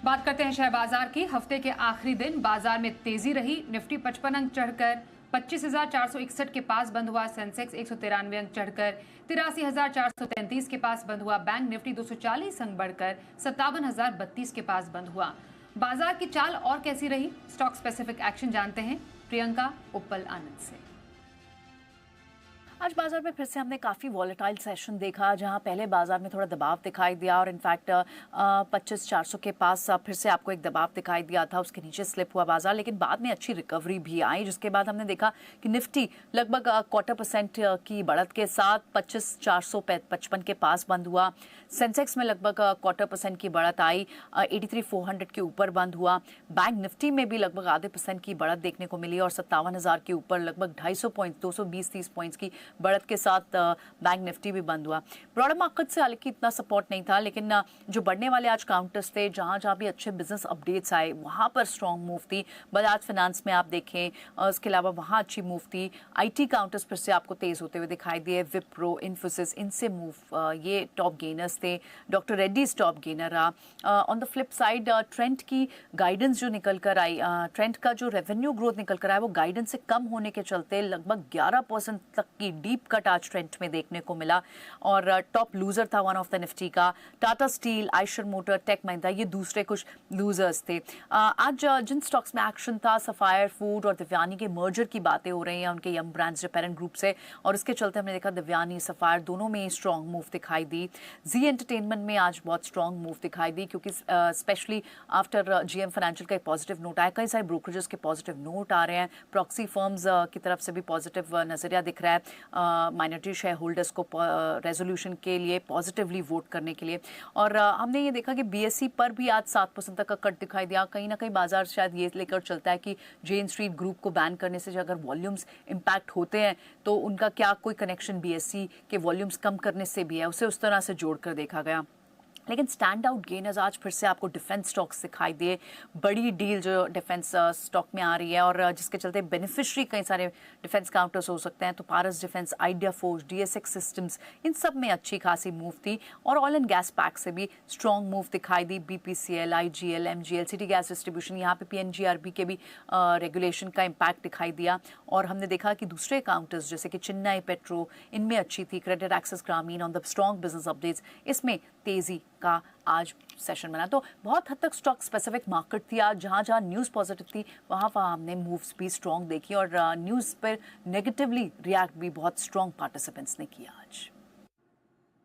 बात करते हैं शेयर बाजार की। हफ्ते के आखिरी दिन बाजार में तेजी रही। निफ्टी 55 अंक चढ़कर 25,461 के पास बंद हुआ। सेंसेक्स 193 अंक चढ़कर 83,433 के पास बंद हुआ। बैंक निफ्टी 240 अंक बढ़कर 57,032 के पास बंद हुआ। बाजार की चाल और कैसी रही, स्टॉक स्पेसिफिक एक्शन जानते हैं प्रियंका उप्पल आनंद से। आज बाजार में फिर से हमने काफ़ी वॉलेटाइल सेशन देखा, जहां पहले बाजार में थोड़ा दबाव दिखाई दिया और इनफैक्ट 25,400 के पास फिर से आपको एक दबाव दिखाई दिया था, उसके नीचे स्लिप हुआ बाजार, लेकिन बाद में अच्छी रिकवरी भी आई, जिसके बाद हमने देखा कि निफ्टी लगभग 0.25% की बढ़त के साथ 25,455 के पास बंद हुआ। सेंसेक्स में लगभग 0.25% की बढ़त आई, 83,400 के ऊपर बंद हुआ। बैंक निफ्टी में भी लगभग आधे % की बढ़त देखने को मिली और 57,000 के ऊपर लगभग 250 पॉइंट 220-30 पॉइंट्स की बढ़त के साथ बैंक निफ्टी भी बंद हुआ। ब्रॉडर मार्केट से हालांकि इतना सपोर्ट नहीं था, लेकिन जो बढ़ने वाले आज काउंटर्स थे, जहां जहां भी अच्छे बिजनेस अपडेट्स आए वहां पर स्ट्रॉन्ग मूव थी। बजाज फाइनेंस में आप देखें, उसके अलावा वहां अच्छी मूव थी। आईटी काउंटर्स फिर से आपको तेज होते हुए दिखाई दिए। विप्रो, इन्फोसिस, इनसे मूव ये टॉप गेनर्स थे। डॉक्टर रेड्डीज टॉप गेनर रहा। On the flip side trend की गाइडेंस जो निकल कर आई, ट्रेंड का जो रेवेन्यू ग्रोथ निकल कर आया वो गाइडेंस से कम होने के चलते लगभग 11% तक की डीप कट आज ट्रेंड में देखने को मिला और टॉप लूजर था वन ऑफ द निफ्टी का Tata steel, Eicher motor, tech Mahindra, ये दूसरे कुछ लूजर्स थे। आज जिन स्टॉक्स में एक्शन था, सफायर फूड और दिव्यानी के मर्जर की बातें हो रही हैं उनके यंग ब्रांड्स जो पेरेंट ग्रुप से, और इसके चलते हमने देखा दिव्यानी, सफायर दोनों में स्ट्रॉन्ग मूव दिखाई दी। जी एंटरटेनमेंट में आज बहुत स्ट्रॉन्ग मूव दिखाई दी, क्योंकि स्पेशली आफ्टर जीएम फाइनेंशियल का एक पॉजिटिव नोट आया, कई सारे ब्रोकरेजेस के पॉजिटिव नोट आ रहे हैं, प्रॉक्सी फर्म्स की तरफ से भी पॉजिटिव नजरिया दिख रहा है माइनॉरिटी शेयर होल्डर्स को रेजोल्यूशन के लिए पॉजिटिवली वोट करने के लिए। और हमने ये देखा कि बीएसई पर भी आज 7% तक का कट दिखाई दिया। कहीं ना कहीं बाजार शायद ये लेकर चलता है कि जेन स्ट्रीट ग्रुप को बैन करने से अगर वॉल्यूम्स इम्पैक्ट होते हैं तो उनका क्या कोई कनेक्शन बीएसई के वॉल्यूम्स कम करने से भी है, उसे उस तरह से जोड़कर देखा गया। लेकिन स्टैंड आउट गेनर्स आज फिर से आपको डिफेंस स्टॉक्स दिखाई दिए। बड़ी डील जो डिफेंस स्टॉक में आ रही है और जिसके चलते बेनिफिशियरी कई सारे डिफेंस काउंटर्स हो सकते हैं, तो पारस डिफेंस, आइडिया फोर्स, डीएसएक्स सिस्टम्स, इन सब में अच्छी खासी मूव थी। और ऑयल एंड गैस पैक से भी स्ट्रॉन्ग मूव दिखाई दी। BPCL, IGL, MGL, city gas distribution, यहाँ पे पीएनजीआरबी के भी रेगुलेशन का इम्पैक्ट दिखाई दिया। और हमने देखा कि दूसरे काउंटर्स जैसे कि चेन्नई पेट्रो, इनमें अच्छी थी। क्रेडिट एक्सेस ग्रामीण on the strong business updates, इसमें तेजी का आज सेशन बना। तो बहुत हद तक स्टॉक स्पेसिफिक मार्केट थी आज, जहां जहां न्यूज़ पॉजिटिव थी वहां हमने मूव्स भी स्ट्रॉन्ग देखी और न्यूज़ पर नेगेटिवली रिएक्ट भी बहुत स्ट्रॉन्ग पार्टिसिपेंट्स ने किया आज।